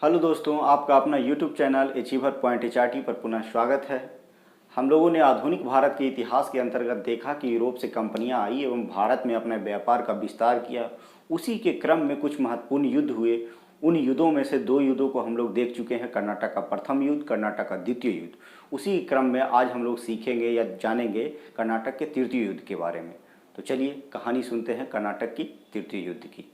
Hello दोस्तों, आपका अपना YouTube channel achiever point HRT पर पुनः स्वागत है। हम लोगों ने आधुनिक भारत के इतिहास के अंतर्गत देखा कि यूरोप से कंपनियां आई एवं भारत में अपने व्यापार का विस्तार किया। उसी के क्रम में कुछ महत्वपूर्ण युद्ध हुए। उन युद्धों में से दो युद्धों को हम लोग देख चुके हैं, कर्नाटक का प्रथम युद्ध, कर्नाटक का द्वितीय युद्ध। उसी क्रम में आज हम लोग सीखेंगे या जानेंगे कर्नाटक के तृतीय युद्ध के बारे में। तो चलिए कहानी सुनते हैं कर्नाटक की तृतीय युद्ध की।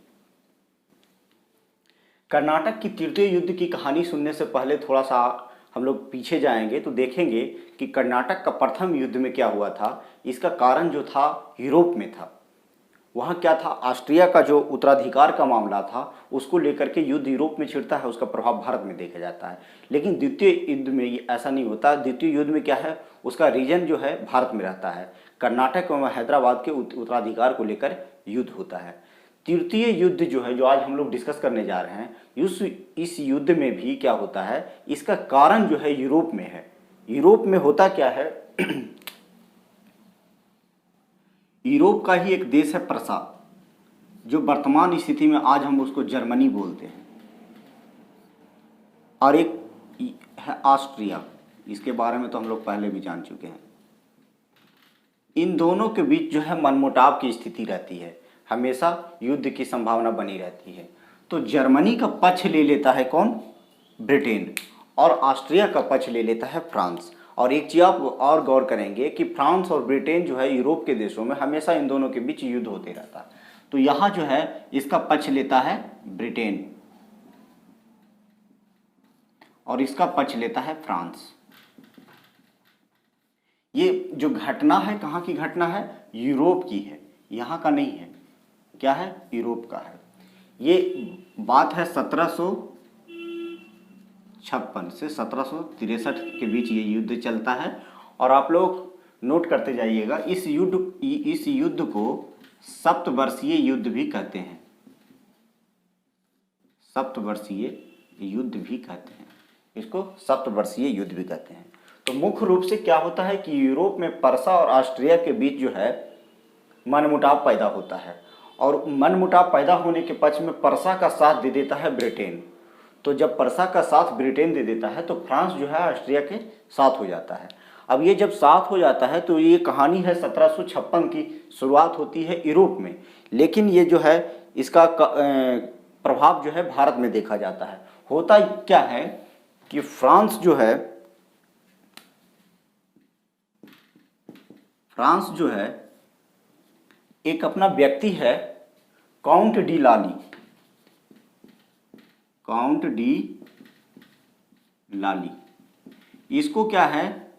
कर्नाटक की तृतीय युद्ध की कहानी सुनने से पहले थोड़ा सा हम लोग पीछे जाएंगे तो देखेंगे कि कर्नाटक का प्रथम युद्ध में क्या हुआ था। इसका कारण जो था यूरोप में था। वहाँ क्या था, ऑस्ट्रिया का जो उत्तराधिकार का मामला था उसको लेकर के युद्ध यूरोप में छिड़ता है, उसका प्रभाव भारत में देखा जाता है। लेकिन द्वितीय युद्ध में ये ऐसा नहीं होता। द्वितीय युद्ध में क्या है, उसका रीजन जो है भारत में रहता है। कर्नाटक एवं हैदराबाद के उत्तराधिकार को लेकर युद्ध होता है। तृतीय युद्ध जो है, जो आज हम लोग डिस्कस करने जा रहे हैं, इस युद्ध में भी क्या होता है, इसका कारण जो है यूरोप में है। यूरोप में होता क्या है यूरोप का ही एक देश है प्रसा, जो वर्तमान स्थिति में आज हम उसको जर्मनी बोलते हैं, और एक है ऑस्ट्रिया। इसके बारे में तो हम लोग पहले भी जान चुके हैं। इन दोनों के बीच जो है मनमुटाव की स्थिति रहती है, हमेशा युद्ध की संभावना बनी रहती है। तो जर्मनी का पक्ष ले लेता है कौन, ब्रिटेन, और ऑस्ट्रिया का पक्ष ले लेता है फ्रांस। और एक चीज आप और गौर करेंगे कि फ्रांस और ब्रिटेन जो है यूरोप के देशों में हमेशा इन दोनों के बीच युद्ध होते रहता है। तो यहाँ जो है इसका पक्ष लेता है ब्रिटेन और इसका पक्ष लेता है फ्रांस। ये जो घटना है कहाँ की घटना है, यूरोप की है, यहाँ का नहीं है। क्या है, यूरोप का है। ये बात है 1756 से 1763 के बीच ये युद्ध चलता है। और आप लोग नोट करते जाइएगा, इस युद्ध को सप्तवर्षीय युद्ध भी कहते हैं। सप्तवर्षीय युद्ध भी कहते हैं इसको, सप्तवर्षीय युद्ध भी कहते हैं। तो मुख्य रूप से क्या होता है कि यूरोप में परसा और ऑस्ट्रिया के बीच जो है मनमुटाव पैदा होता है, और मनमुटाव पैदा होने के पक्ष में परसा का साथ दे देता है ब्रिटेन। तो जब परसा का साथ ब्रिटेन दे देता है तो फ्रांस जो है ऑस्ट्रिया के साथ हो जाता है। अब ये जब साथ हो जाता है तो ये कहानी है 1756 की शुरुआत होती है यूरोप में। लेकिन ये जो है इसका प्रभाव जो है भारत में देखा जाता है। होता क्या है कि फ्रांस जो है एक अपना व्यक्ति है, काउंट डी लाली। इसको क्या है,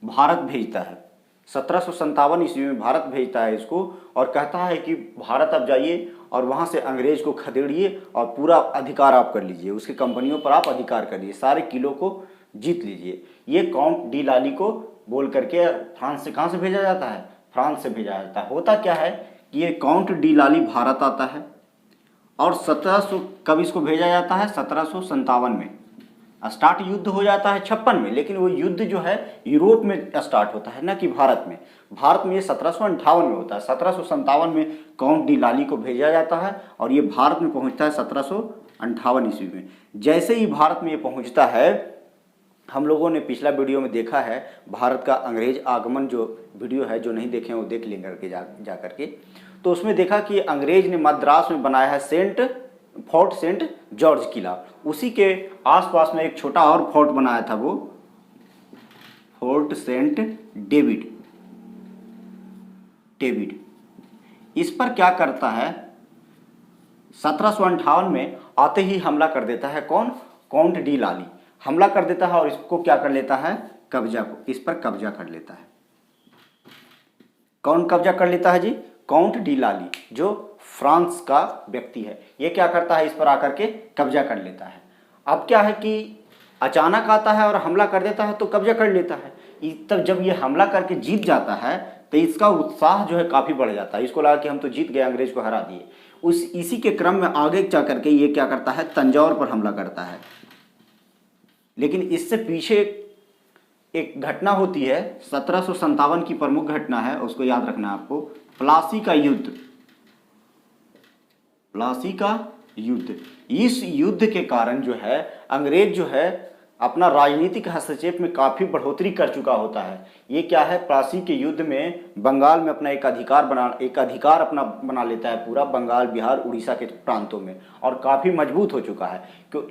भारत भेजता है। 1757 ईस्वी में भारत भेजता है इसको, और कहता है कि भारत आप जाइए और वहाँ से अंग्रेज को खदेड़िए और पूरा अधिकार आप कर लीजिए, उसकी कंपनियों पर आप अधिकार करिए, सारे किलों को जीत लीजिए। ये काउंट डी लाली को बोल करके फ्रांस से कहाँ से भेजा जाता है, फ्रांस से भेजा जाता है। होता क्या है कि ये काउंट डी लाली भारत आता है, और 1700 कब इसको भेजा जाता है, 1757 में। स्टार्ट युद्ध हो जाता है 56 में, लेकिन वो युद्ध जो है यूरोप में स्टार्ट होता है, ना कि भारत में। भारत में ये 1758 में होता है। 1757 में काउंट डी लाली को भेजा जाता है और ये भारत में पहुंचता है 1758 ईस्वी में। जैसे ही भारत में ये पहुंचता है, हम लोगों ने पिछला वीडियो में देखा है भारत का अंग्रेज आगमन, जो वीडियो है, जो नहीं देखे वो देख लें करके जा करके। तो उसमें देखा कि अंग्रेज ने मद्रास में बनाया है फोर्ट सेंट जॉर्ज किला। उसी के आसपास में एक छोटा और फोर्ट बनाया था, वो फोर्ट सेंट डेविड। इस पर क्या करता है, 1758 में आते ही हमला कर देता है कौन, काउंट डी लाली हमला कर देता है, और इसको क्या कर लेता है, इस पर कब्जा कर लेता है। कौन कब्जा कर लेता है जी, काउंट डी लाली, जो फ्रांस का व्यक्ति है। ये क्या करता है, इस पर आकर के कब्जा कर लेता है। अब क्या है कि अचानक आता है और हमला कर देता है तो कब्जा कर लेता है। तब जब ये हमला करके जीत जाता है तो इसका उत्साह जो है काफ़ी बढ़ जाता है। इसको लगा कि हम तो जीत गए, अंग्रेज को हरा दिए। इसी के क्रम में आगे जा करके ये क्या करता है, तंजौर पर हमला करता है। लेकिन इससे पीछे एक घटना होती है, 1757 की प्रमुख घटना है, उसको याद रखना है आपको, प्लासी का युद्ध। इस युद्ध के कारण जो है अंग्रेज जो है अपना राजनीतिक हस्तक्षेप में काफ़ी बढ़ोतरी कर चुका होता है। ये क्या है, प्लासी के युद्ध में बंगाल में अपना एक अधिकार अपना बना लेता है पूरा बंगाल, बिहार, उड़ीसा के प्रांतों में, और काफ़ी मजबूत हो चुका है।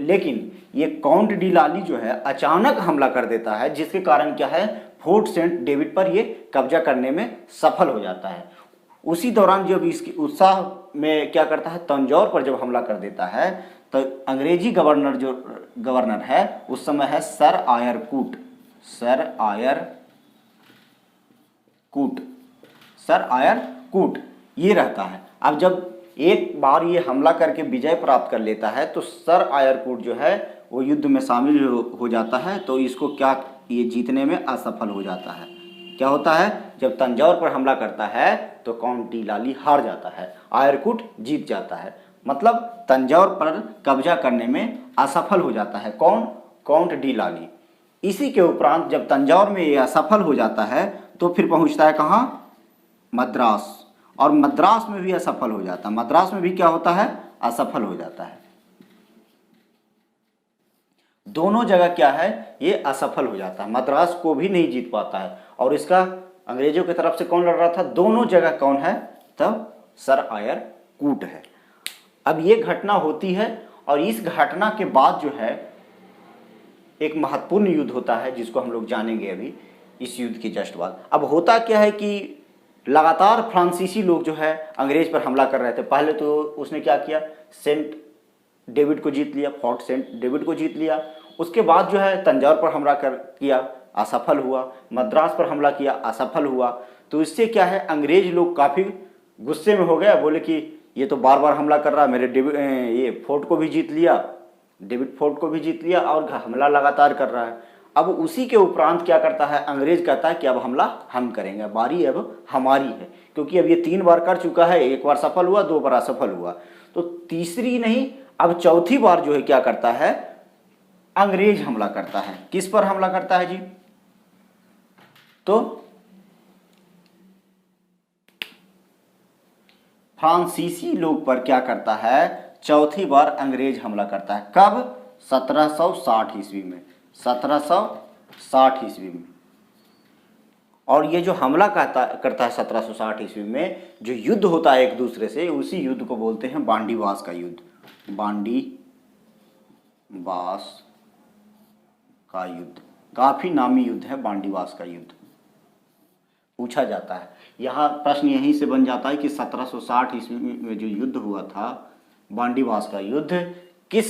लेकिन ये काउंट डी लाली जो है अचानक हमला कर देता है, जिसके कारण क्या है, फोर्ट सेंट डेविड पर ये कब्जा करने में सफल हो जाता है। उसी दौरान जब इसकी उत्साह में क्या करता है, तंजौर पर जब हमला कर देता है तो अंग्रेजी गवर्नर है उस समय है सर आयर कूट ये रहता है। अब जब एक बार ये हमला करके विजय प्राप्त कर लेता है तो सर आयर कूट जो है वो युद्ध में शामिल हो जाता है, तो इसको क्या, ये जीतने में असफल हो जाता है। क्या होता है, जब तंजौर पर हमला करता है तो काउंट डी लाली हार जाता है, आयरकुट जीत जाता है, मतलब तंजौर पर कब्जा करने में असफल हो जाता है कौन, काउंट डी लाली। इसी के उपरांत जब तंजौर में ये असफल हो जाता है तो फिर पहुंचता है कहाँ, मद्रास, और मद्रास में भी असफल हो जाता है। मद्रास में भी क्या होता है, असफल हो जाता है। दोनों जगह क्या है, ये असफल हो जाता है, मद्रास को भी नहीं जीत पाता है। और इसका अंग्रेजों की तरफ से कौन लड़ रहा था, दोनों जगह कौन है, तब सर आयर कूट है। अब ये घटना होती है और इस घटना के बाद जो है एक महत्वपूर्ण युद्ध होता है जिसको हम लोग जानेंगे अभी इस युद्ध के जस्ट बाद। अब होता क्या है कि लगातार फ्रांसीसी लोग जो है अंग्रेज पर हमला कर रहे थे। पहले तो उसने क्या किया, सेंट डेविड को जीत लिया, फोर्ट सेंट डेविड को जीत लिया। उसके बाद जो है तंजौर पर हमला किया, असफल हुआ। मद्रास पर हमला किया, असफल हुआ। तो इससे क्या है, अंग्रेज लोग काफ़ी गुस्से में हो गया, बोले कि ये तो बार बार हमला कर रहा है, मेरे ये फोर्ट को भी जीत लिया, डेविड फोर्ट को भी जीत लिया और हमला लगातार कर रहा है। अब उसी के उपरांत क्या करता है, अंग्रेज कहता है कि अब हमला हम करेंगे, बारी अब हमारी है, क्योंकि अब ये 3 बार कर चुका है, 1 बार सफल हुआ, 2 बार असफल हुआ, तो तीसरी नहीं अब चौथी बार जो है क्या करता है, अंग्रेज हमला करता है। किस पर हमला करता है जी, तो फ्रांसीसी लोग पर क्या करता है, चौथी बार अंग्रेज हमला करता है। कब, 1760 ईस्वी में, 1760 ईस्वी में। और ये जो हमला करता है 1760 ईस्वी में, जो युद्ध होता है एक दूसरे से, उसी युद्ध को बोलते हैं बांडीवास का युद्ध। बांडीवास का युद्ध काफी नामी युद्ध है, बांडीवास का युद्ध पूछा जाता है। यहाँ प्रश्न यहीं से बन जाता है कि 1760 ईस्वी में जो युद्ध हुआ था, बांडीवास का युद्ध, किस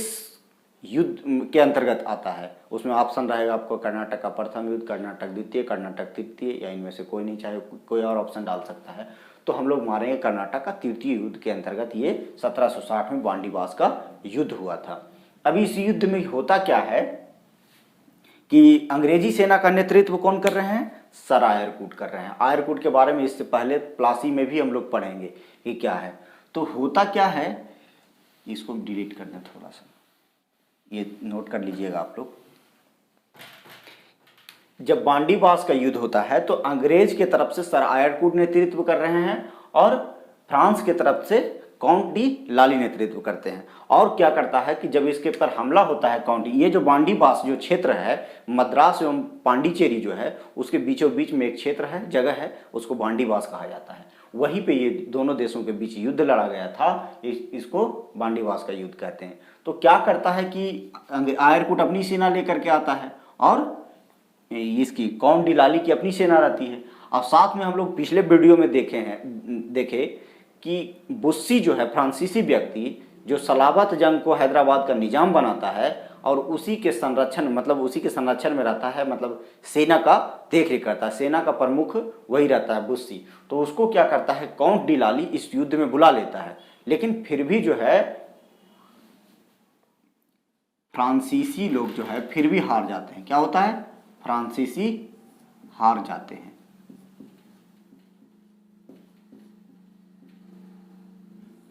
युद्ध के अंतर्गत आता है। उसमें ऑप्शन रहेगा आपको, कर्नाटक का प्रथम युद्ध, कर्नाटक द्वितीय, कर्नाटक तृतीय, या इनमें से कोई नहीं, चाहे कोई और ऑप्शन डाल सकता है। तो हम लोग मारेंगे कर्नाटक का तृतीय युद्ध के अंतर्गत ये 1760 में बांडीवास का युद्ध हुआ था। अभी इस युद्ध में होता क्या है कि अंग्रेजी सेना का नेतृत्व कौन कर रहे हैं, सर आयरकूट कर रहे हैं। आयरकूट के बारे में इससे पहले प्लासी में भी हम लोग पढ़ेंगे कि क्या है। तो होता क्या है, इसको डिलीट कर दें थोड़ा सा, ये नोट कर लीजिएगा आप लोग। जब बांडीवास का युद्ध होता है तो अंग्रेज के तरफ से सर आयरकूट नेतृत्व कर रहे हैं और फ्रांस के तरफ से काउंट डी लाली नेतृत्व करते हैं। और क्या करता है कि जब इसके पर हमला होता है काउंट, ये जो बांडीवास जो क्षेत्र है, मद्रास एवं पांडिचेरी जो है उसके बीचों बीच में एक क्षेत्र है, जगह है, उसको बांडीवास कहा जाता है। वहीं पे ये दोनों देशों के बीच युद्ध लड़ा गया था, इसको बांडीवास का युद्ध कहते हैं। तो क्या करता है कि आयरकूट अपनी सेना लेकर के आता है और इसकी काउंट डी लाली की अपनी सेना रहती है। और साथ में हम लोग पिछले वीडियो में देखे कि बुस्सी जो है फ्रांसीसी व्यक्ति, जो सलाबत जंग को हैदराबाद का निजाम बनाता है और उसी के संरक्षण में रहता है, मतलब सेना का देख रेख करता है, सेना का प्रमुख वही रहता है बुस्सी। तो उसको क्या करता है, काउंट डी लाली इस युद्ध में बुला लेता है। लेकिन फिर भी जो है फ्रांसीसी लोग जो है फिर भी हार जाते हैं। क्या होता है, फ्रांसीसी हार जाते हैं।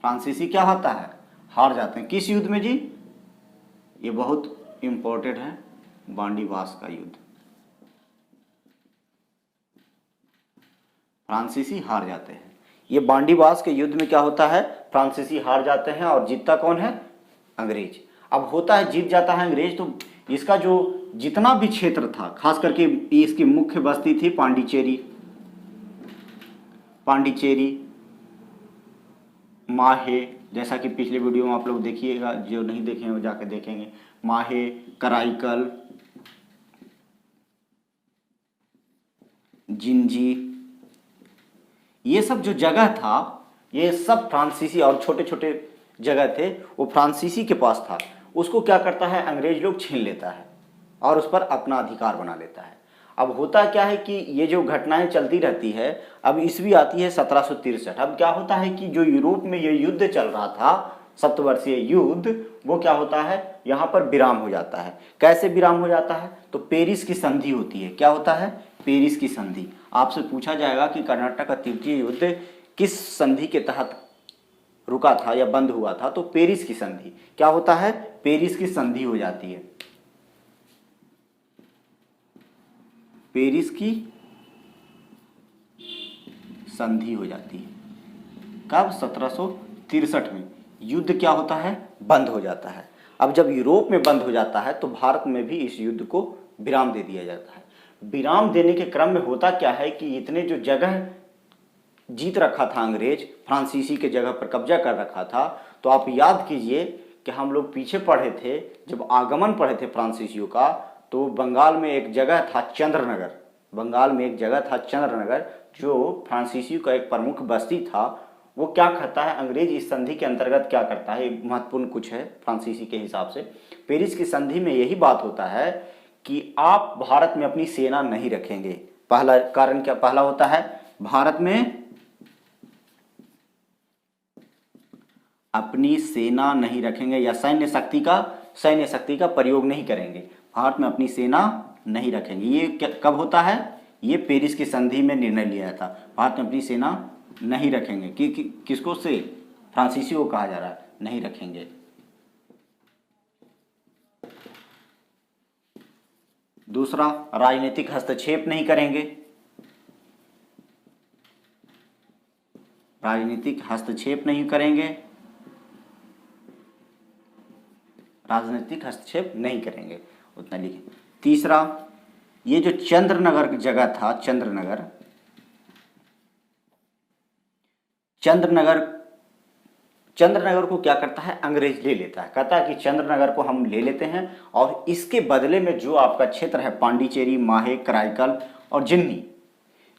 फ्रांसीसी क्या होता है, हार जाते हैं। किस युद्ध में जी, ये बहुत इंपॉर्टेंट है, बांडीवास का युद्ध। फ्रांसीसी हार जाते हैं। ये बांडीवास के युद्ध में क्या होता है, फ्रांसीसी हार जाते हैं और जीतता कौन है, अंग्रेज। अब होता है जीत जाता है अंग्रेज, तो इसका जो जितना भी क्षेत्र था, खास करके इसकी मुख्य बस्ती थी पांडिचेरी, माहे, जैसा कि पिछले वीडियो में आप लोग देखिएगा, जो नहीं देखे हैं वो जाकर देखेंगे, माहे, कराईकल, जिंजी, ये सब जो जगह था ये सब फ्रांसीसी, और छोटे छोटे जगह थे वो फ्रांसीसी के पास था। उसको क्या करता है अंग्रेज लोग, छीन लेता है और उस पर अपना अधिकार बना लेता है। अब होता क्या है कि ये जो घटनाएं चलती रहती है, अब ईस्वी आती है 1763। अब क्या होता है कि जो यूरोप में ये युद्ध चल रहा था, सप्तवर्षीय युद्ध, वो क्या होता है यहाँ पर विराम हो जाता है। कैसे विराम हो जाता है, तो पेरिस की संधि होती है। क्या होता है, पेरिस की संधि। आपसे पूछा जाएगा कि कर्नाटक का तृतीय युद्ध किस संधि के तहत रुका था या बंद हुआ था, तो पेरिस की संधि। क्या होता है, पेरिस की संधि हो जाती है, पेरिस की संधि हो जाती है। कब, 1763 में युद्ध क्या होता है, बंद हो जाता है। अब जब यूरोप में बंद हो जाता है तो भारत में भी इस युद्ध को विराम दे दिया जाता है। विराम देने के क्रम में होता क्या है कि इतने जो जगह जीत रखा था अंग्रेज, फ्रांसीसी के जगह पर कब्जा कर रखा था, तो आप याद कीजिए कि हम लोग पीछे पढ़े थे, जब आगमन पढ़े थे फ्रांसीसियों का, तो बंगाल में एक जगह था चंद्रनगर, बंगाल में एक जगह था चंद्रनगर, जो फ्रांसीसियों का एक प्रमुख बस्ती था। वो क्या करता है अंग्रेज, इस संधि के अंतर्गत क्या करता है, महत्वपूर्ण कुछ है फ्रांसीसी के हिसाब से। पेरिस की संधि में यही बात होता है कि आप भारत में अपनी सेना नहीं रखेंगे। पहला कारण क्या, पहला होता है भारत में अपनी सेना नहीं रखेंगे या सैन्य शक्ति का प्रयोग नहीं करेंगे, भारत में अपनी सेना नहीं रखेंगे। ये कब होता है, ये पेरिस की संधि में निर्णय लिया था, भारत में अपनी सेना नहीं रखेंगे। किसको से, फ्रांसीसी को कहा जा रहा है, नहीं रखेंगे। दूसरा, राजनीतिक हस्तक्षेप नहीं करेंगे, राजनीतिक हस्तक्षेप नहीं करेंगे, राजनीतिक हस्तक्षेप नहीं करेंगे, उतना लिखें। तीसरा, ये जो चंद्रनगर की जगह था, चंद्रनगर को क्या करता है अंग्रेज ले लेता है, कहता है कि चंद्रनगर को हम ले लेते हैं और इसके बदले में जो आपका क्षेत्र है पांडिचेरी, माहे, कराईकल और जिन्नी,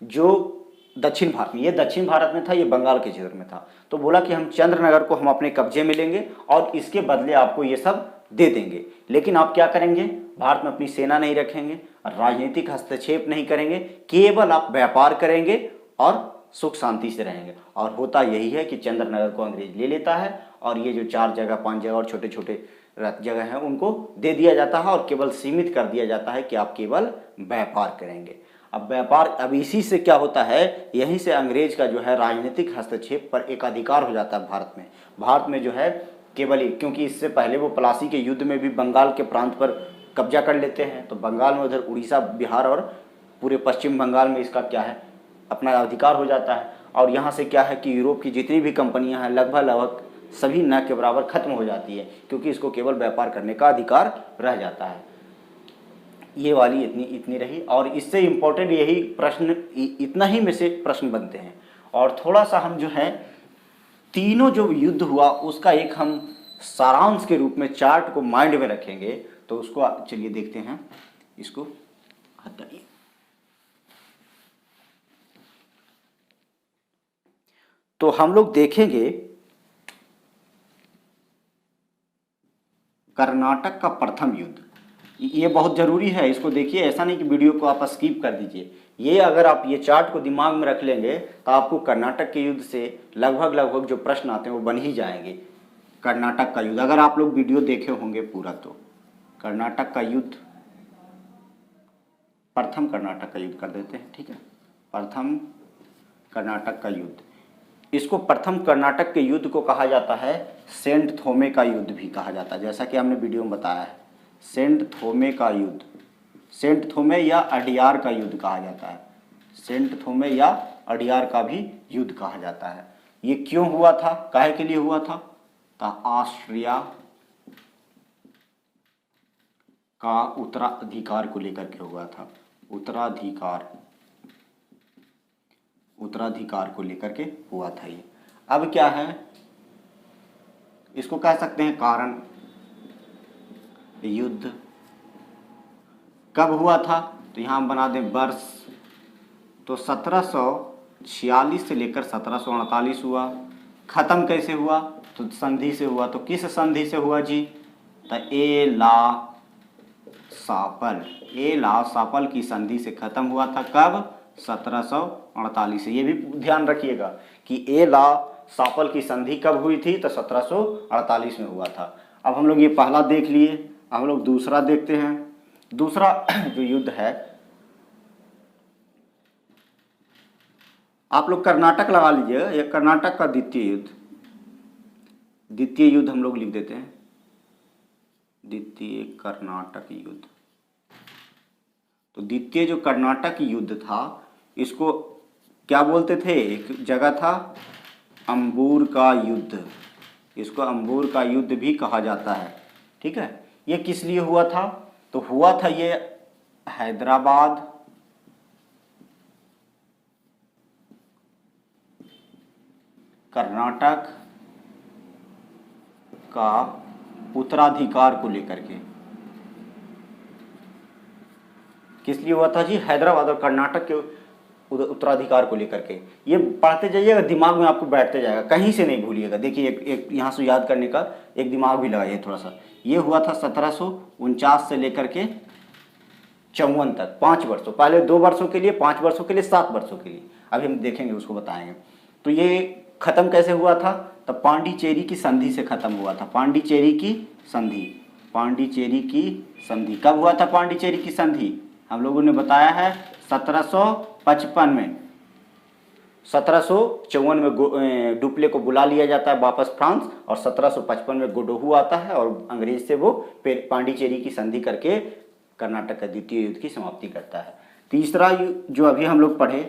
जो दक्षिण भारत में, ये दक्षिण भारत में था, ये बंगाल के क्षेत्र में था, तो बोला कि हम चंद्रनगर को हम अपने कब्जे में लेंगे और इसके बदले आपको ये सब दे देंगे, लेकिन आप क्या करेंगे, भारत में अपनी सेना नहीं रखेंगे, राजनीतिक हस्तक्षेप नहीं करेंगे, केवल आप व्यापार करेंगे और सुख शांति से रहेंगे। और होता यही है कि चंद्रनगर को अंग्रेज ले लेता है और ये जो 4 जगह 5 जगह और छोटे छोटे जगह हैं उनको दे दिया जाता है और केवल सीमित कर दिया जाता है कि आप केवल व्यापार करेंगे। अब व्यापार, अब इसी से क्या होता है, यहीं से अंग्रेज का जो है राजनीतिक हस्तक्षेप पर एक अधिकार हो जाता है भारत में। भारत में जो है केवल, क्योंकि इससे पहले वो प्लासी के युद्ध में भी बंगाल के प्रांत पर कब्जा कर लेते हैं, तो बंगाल में उधर उड़ीसा, बिहार और पूरे पश्चिम बंगाल में इसका क्या है, अपना अधिकार हो जाता है। और यहाँ से क्या है कि यूरोप की जितनी भी कंपनियाँ हैं लगभग सभी न के बराबर खत्म हो जाती है, क्योंकि इसको केवल व्यापार करने का अधिकार रह जाता है। ये वाली इतनी रही, और इससे इम्पोर्टेंट यही प्रश्न, इतना ही में से प्रश्न बनते हैं। और थोड़ा सा हम जो है तीनों जो युद्ध हुआ उसका एक हम सारांश के रूप में चार्ट को माइंड में रखेंगे, तो उसको चलिए देखते हैं, इसको हटाइए। तो हम लोग देखेंगे कर्नाटक का प्रथम युद्ध, ये बहुत ज़रूरी है, इसको देखिए, ऐसा नहीं कि वीडियो को आप स्किप कर दीजिए। ये अगर आप ये चार्ट को दिमाग में रख लेंगे तो आपको कर्नाटक के युद्ध से लगभग जो प्रश्न आते हैं वो बन ही जाएंगे। कर्नाटक का युद्ध, अगर आप लोग वीडियो देखे होंगे पूरा, तो कर्नाटक का युद्ध, प्रथम कर्नाटक का युद्ध कर देते हैं, ठीक है, प्रथम कर्नाटक का युद्ध। इसको प्रथम कर्नाटक के युद्ध को कहा जाता है सेंट थोमे का युद्ध भी कहा जाता है, जैसा कि हमने वीडियो में बताया है। सेंट थोमे का युद्ध, सेंट थोमे या अडियार का युद्ध कहा जाता है, सेंट थोमे या अडियार का भी युद्ध कहा जाता है। ये क्यों हुआ था, काहे के लिए हुआ था, तो ऑस्ट्रिया का उत्तराधिकार को लेकर के हुआ था। उत्तराधिकार को लेकर के हुआ था ये। अब क्या है, इसको कह सकते हैं कारण युद्ध। कब हुआ था, तो यहाँ हम बना दें वर्ष, तो 1746 से लेकर 1748 हुआ। ख़त्म कैसे हुआ, तो संधि से हुआ। तो किस संधि से हुआ जी, तो एला-सापल की संधि से ख़त्म हुआ था। कब, 1748 से। ये भी ध्यान रखिएगा कि एला-सापल की संधि कब हुई थी, तो 1748 में हुआ था। अब हम लोग ये पहला देख लिए, अब हम लोग दूसरा देखते हैं। दूसरा जो युद्ध है, आप लोग कर्नाटक लगा लीजिएगा, ये कर्नाटक का द्वितीय युद्ध हम लोग लिख देते हैं, द्वितीय कर्नाटक युद्ध। तो द्वितीय जो कर्नाटक युद्ध था, इसको क्या बोलते थे, एक जगह था अंबूर का युद्ध, इसको अंबूर का युद्ध भी कहा जाता है। ठीक है, ये किस लिए हुआ था, तो हुआ था ये हैदराबाद कर्नाटक का उत्तराधिकार को लेकर के। किस लिए हुआ था जी, हैदराबाद और कर्नाटक के उत्तराधिकार को लेकर के। ये पढ़ते जाइएगा, दिमाग में आपको बैठते जाएगा, कहीं से नहीं भूलिएगा। देखिए एक यहाँ से याद करने का एक दिमाग भी लगाइए थोड़ा सा। ये हुआ था 1749 से लेकर के 54 तक, 5 वर्षों, पहले 2 वर्षों के लिए, 5 वर्षों के लिए, 7 वर्षों के लिए। अभी हम देखेंगे, उसको बताएंगे। तो ये खत्म कैसे हुआ था, तब पांडिचेरी की संधि से खत्म हुआ था। पांडिचेरी की संधि कब हुआ था, पांडिचेरी की संधि हम लोगों ने बताया है 1755 में। 1754 में डुप्ले को बुला लिया जाता है वापस फ्रांस, और 1755 में गोडोहू आता है और अंग्रेज से वो पांडिचेरी की संधि करके कर्नाटक का द्वितीय युद्ध की समाप्ति करता है। तीसरा जो अभी हम लोग पढ़े,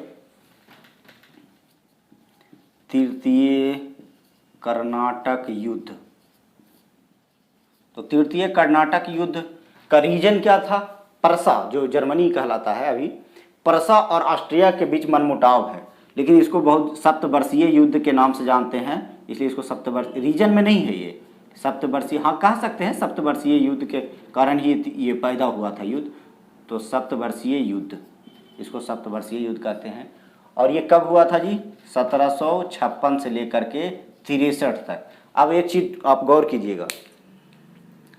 तृतीय कर्नाटक युद्ध। तो तृतीय कर्नाटक युद्ध का रीजन क्या था, परसा, जो जर्मनी कहलाता है अभी, परसा और ऑस्ट्रिया के बीच मनमुटाव है, लेकिन इसको बहुत सप्तवर्षीय युद्ध के नाम से जानते हैं, इसलिए इसको सप्तवर्षीय, रीजन में नहीं है ये, सप्तवर्षीय, हाँ कह सकते हैं, सप्तवर्षीय युद्ध के कारण ही ये पैदा हुआ था युद्ध। तो सप्तवर्षीय युद्ध, इसको सप्तवर्षीय युद्ध कहते हैं। और ये कब हुआ था जी, 1756 से लेकर के 63 तक। अब एक चीज आप गौर कीजिएगा,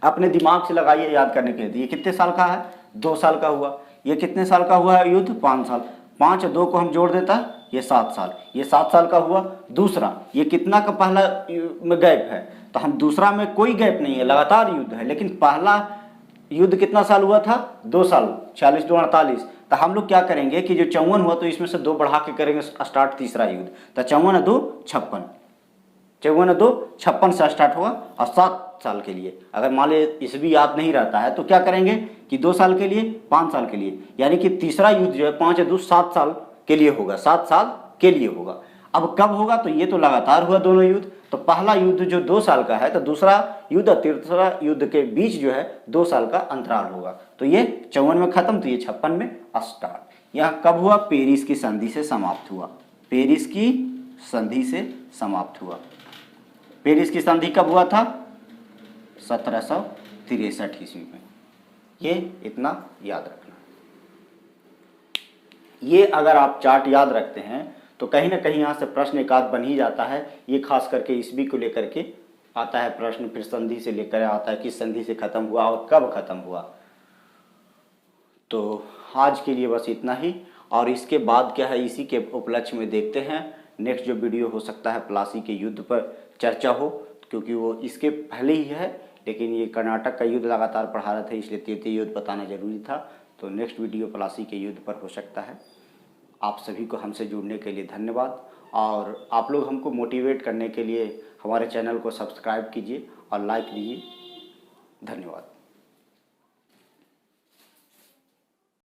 अपने दिमाग से लगाइए याद करने के लिए। ये कितने साल का है, 2 साल का हुआ। ये कितने साल का हुआ है युद्ध, 5 साल। 5 और 2 को हम जोड़ देता है, ये 7 साल, ये 7 साल का हुआ। दूसरा, ये कितना का पहला में गैप है, तो हम दूसरा में कोई गैप नहीं है, लगातार युद्ध है। लेकिन पहला युद्ध कितना साल हुआ था, 2 साल, 46 2 48। तो हम लोग क्या करेंगे कि जो 54 हुआ, तो इसमें से 2 बढ़ा के करेंगे स्टार्ट तीसरा युद्ध। तो 54 2 56, 54 2 56 से स्टार्ट होगा, और 7 साल के लिए। अगर मान लीजिए ईस्वी याद नहीं रहता है, तो क्या करेंगे कि 2 साल के लिए, 5 साल के लिए, यानी कि तीसरा युद्ध जो है 5 2 7 साल के लिए होगा, 7 साल के लिए होगा। अब कब होगा, तो ये तो लगातार हुआ दोनों युद्ध। तो पहला युद्ध जो 2 साल का है, तो दूसरा युद्ध और तीसरा युद्ध के बीच जो है 2 साल का अंतराल होगा। तो ये 54 में खत्म, तो ये 56 में स्टार्ट। यह कब हुआ, पेरिस की संधि से समाप्त हुआ, पेरिस की संधि से समाप्त हुआ। पेरिस की संधि कब हुआ था, 1763 ईस्वी में। ये इतना याद रखना। ये अगर आप चार्ट याद रखते हैं, तो कहीं ना कहीं यहाँ से प्रश्न एक आध बन ही जाता है। ये खास करके ईस्वी को लेकर के आता है प्रश्न, फिर संधि से लेकर आता है किस संधि से खत्म हुआ और कब खत्म हुआ। तो आज के लिए बस इतना ही, और इसके बाद क्या है, इसी के उपलक्ष्य में देखते हैं नेक्स्ट जो वीडियो हो सकता है प्लासी के युद्ध पर चर्चा हो, क्योंकि वो इसके पहले ही है, लेकिन ये कर्नाटक का युद्ध लगातार पढ़ा रहे थे, इसलिए तृतीय युद्ध बताना जरूरी था। तो नेक्स्ट वीडियो प्लासी के युद्ध पर हो सकता है। आप सभी को हमसे जुड़ने के लिए धन्यवाद, और आप लोग हमको मोटिवेट करने के लिए हमारे चैनल को सब्सक्राइब कीजिए और लाइक कीजिए। धन्यवाद।